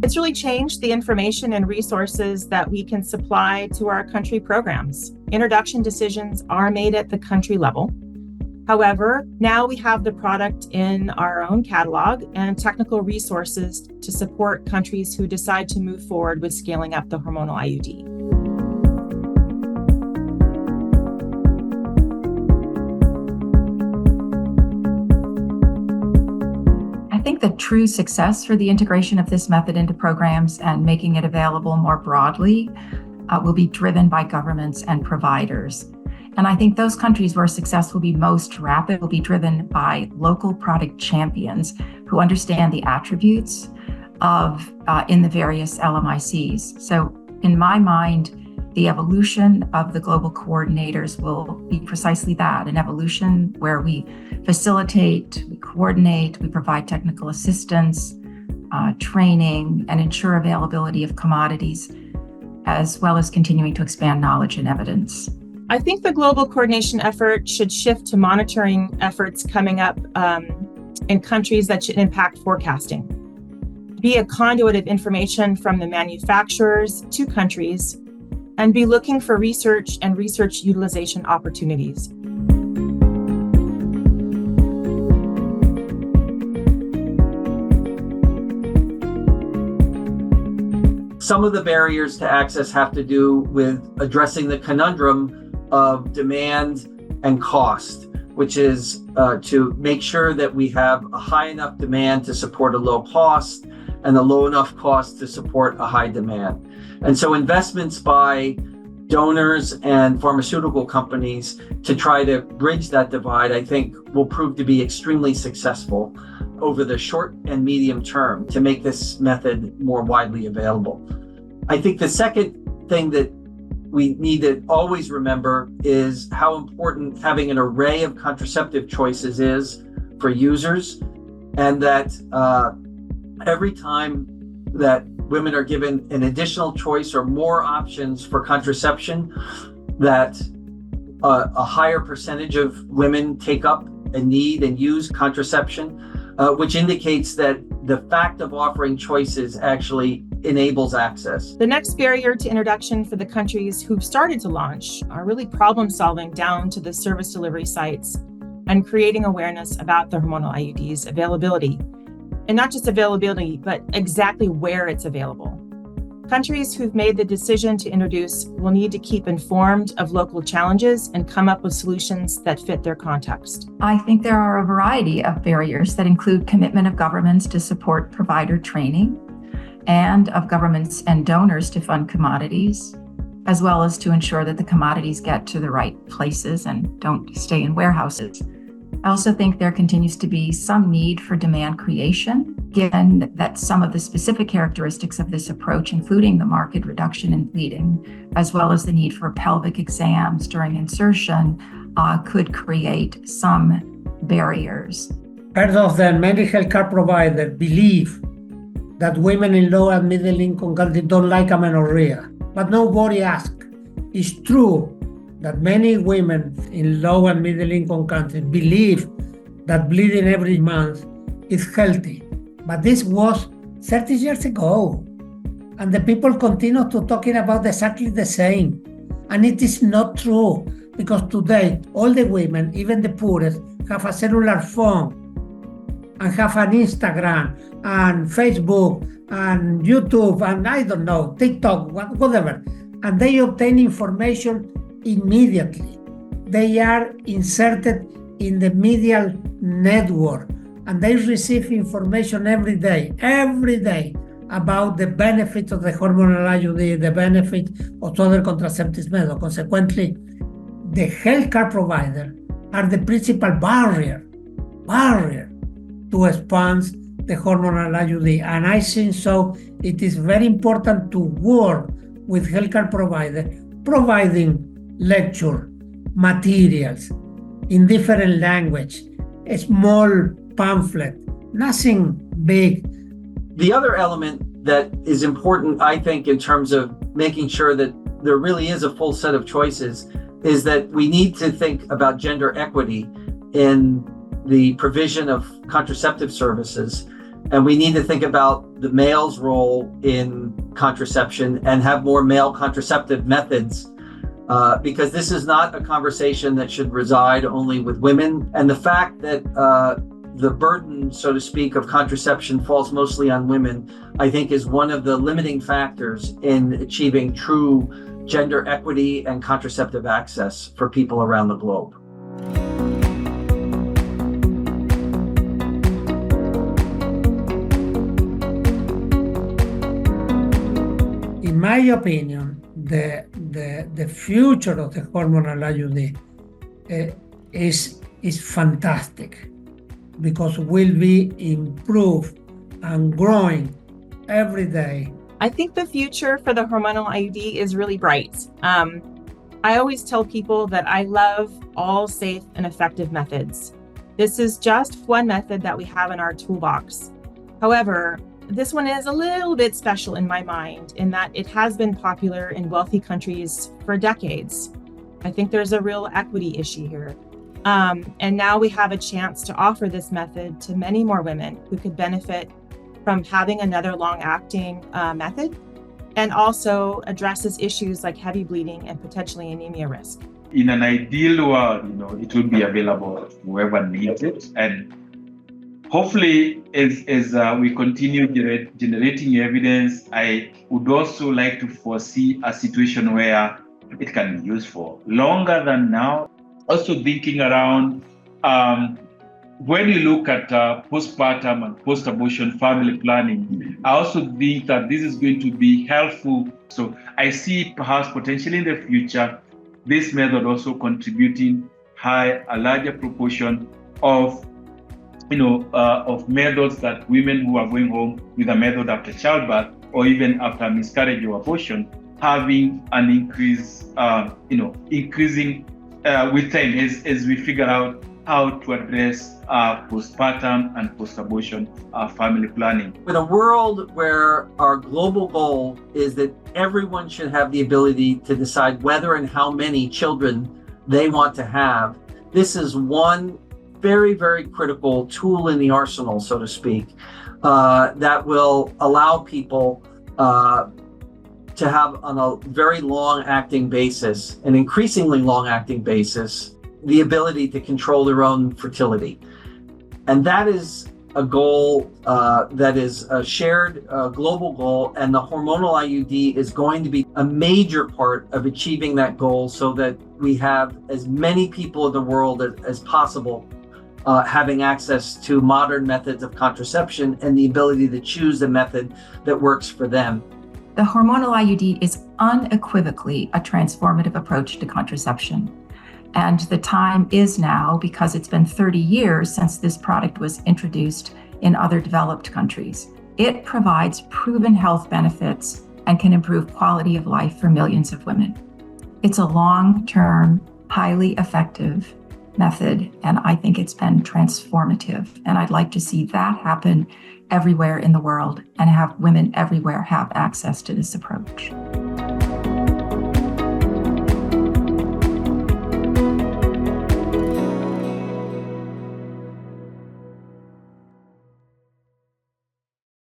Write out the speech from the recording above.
It's really changed the information and resources that we can supply to our country programs. Introduction decisions are made at the country level. However, now we have the product in our own catalog and technical resources to support countries who decide to move forward with scaling up the hormonal IUD. I think the true success for the integration of this method into programs and making it available more broadly will be driven by governments and providers. And I think those countries where success will be most rapid will be driven by local product champions who understand the attributes of in the various LMICs. So in my mind, the evolution of the global coordinators will be precisely that, an evolution where we facilitate, we coordinate, we provide technical assistance, training, and ensure availability of commodities, as well as continuing to expand knowledge and evidence. I think the global coordination effort should shift to monitoring efforts coming up in countries that should impact forecasting, be a conduit of information from the manufacturers to countries, and be looking for research and research utilization opportunities. Some of the barriers to access have to do with addressing the conundrum of demand and cost, which is to make sure that we have a high enough demand to support a low cost and a low enough cost to support a high demand. And so investments by donors and pharmaceutical companies to try to bridge that divide, I think, will prove to be extremely successful over the short and medium term to make this method more widely available. I think the second thing that we need to always remember is how important having an array of contraceptive choices is for users, and that every time that women are given an additional choice or more options for contraception, that a higher percentage of women take up and need and use contraception, which indicates that the fact of offering choices actually enables access. The next barrier to introduction for the countries who've started to launch are really problem solving down to the service delivery sites and creating awareness about the hormonal IUD's availability. And not just availability, but exactly where it's available. Countries who've made the decision to introduce will need to keep informed of local challenges and come up with solutions that fit their context. I think there are a variety of barriers that include commitment of governments to support provider training and of governments and donors to fund commodities, as well as to ensure that the commodities get to the right places and don't stay in warehouses. I also think there continues to be some need for demand creation, given that some of the specific characteristics of this approach, including the marked reduction in bleeding, as well as the need for pelvic exams during insertion, could create some barriers. Part of the many healthcare providers believe that women in low and middle income countries don't like amenorrhea, but nobody asks. It's true that many women in low and middle income countries believe that bleeding every month is healthy. But this was 30 years ago. And the people continue to talking about exactly the same. And it is not true, because today all the women, even the poorest, have a cellular phone and have an Instagram and Facebook and YouTube and I don't know, TikTok, whatever. And they obtain information immediately. They are inserted in the medial network and they receive information every day about the benefits of the hormonal IUD, the benefit of other contraceptive methods. Consequently, the healthcare provider are the principal barrier to expand the hormonal IUD. And I think so it is very important to work with healthcare providers, providing lecture materials in different language, a small pamphlet, nothing big. The other element that is important, I think, in terms of making sure that there really is a full set of choices is that we need to think about gender equity in the provision of contraceptive services. And we need to think about the male's role in contraception and have more male contraceptive methods, because this is not a conversation that should reside only with women. And the fact that the burden, so to speak, of contraception falls mostly on women, I think is one of the limiting factors in achieving true gender equity and contraceptive access for people around the globe. In my opinion, the future of the hormonal IUD is fantastic, because will be improved and growing every day. I think the future for the hormonal IUD is really bright. I always tell people that I love all safe and effective methods. This is just one method that we have in our toolbox. However, this one is a little bit special in my mind in that it has been popular in wealthy countries for decades. I think there's a real equity issue here. And now we have a chance to offer this method to many more women who could benefit from having another long-acting method, and also addresses issues like heavy bleeding and potentially anemia risk. In an ideal world, it would be available to whoever needs it. And hopefully, as we continue generating evidence, I would also like to foresee a situation where it can be used for longer than now. Also thinking around, when you look at postpartum and post-abortion family planning, I also think that this is going to be helpful. So I see perhaps potentially in the future, this method also contributing a larger proportion of methods that women who are going home with a method after childbirth or even after miscarriage or abortion, having an increase, increasing with time as we figure out how to address postpartum and post-abortion family planning. In a world where our global goal is that everyone should have the ability to decide whether and how many children they want to have, this is one very, very critical tool in the arsenal, so to speak, that will allow people to have on a very long-acting basis, an increasingly long-acting basis, the ability to control their own fertility. And that is a goal that is a shared global goal, and the hormonal IUD is going to be a major part of achieving that goal, so that we have as many people in the world as possible having access to modern methods of contraception and the ability to choose the method that works for them. The hormonal IUD is unequivocally a transformative approach to contraception. And the time is now, because it's been 30 years since this product was introduced in other developed countries. It provides proven health benefits and can improve quality of life for millions of women. It's a long-term, highly effective method, and I think it's been transformative. And I'd like to see that happen everywhere in the world and have women everywhere have access to this approach.